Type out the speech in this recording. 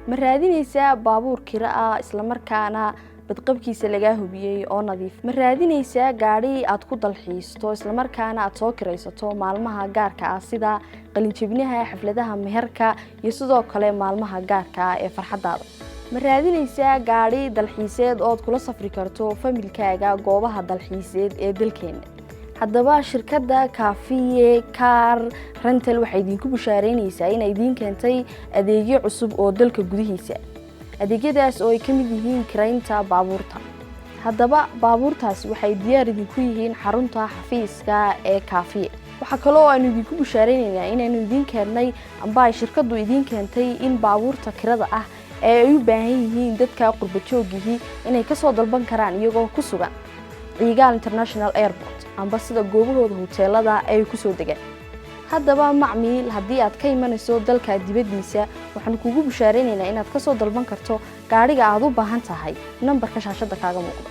ma raadinaysaa baabuur kira ah isla markaana badqabkiisa laga hubiyay oo nadiif ma raadinaysaa gaari aad ku dalxiisto isla markaana aad soo kiraysato maalmaha gaarka ah sida qalin jabinaha xafladaha meherka iyo sidoo kale maalmaha gaarka ah ee farxadaada ma raadinaysaa gaari dalxiiseed oo aad kula safri karto familkaaga goobaha dalxiiseed ee dalkeena haddaba shirkadda Cafe Car Rental waxay idinku bushaaraynaysaa in ay idin keentay adeegyo cusub oo dalka gudihiisa adeegyadaas oo ay ka mid yihiin kiraynta baabuurta haddaba baabuurtaas waxay diyaar idinku yihiin xarunta xafiiska ee Cafe waxa kale oo aan idinku bushaaraynaynaa inaynu idin keennay amba ay shirkaddu idin keentay in baabuurta kirada ah ee ay u baahan yihiin dadka qurba joogihii inay ka soo dalban karaan iyagoo ku sugan Cigaal International Airport amba sida goobahooda hoteelada ay ku soo degaan haddaba macmiil haddii aad ka imanayso dalka dibadiisa waxaan kugu bushaaraynaynaa inaad ka soo dalban karto gaariga aad u baahan tahay nambarka shaashada kaaga muuqda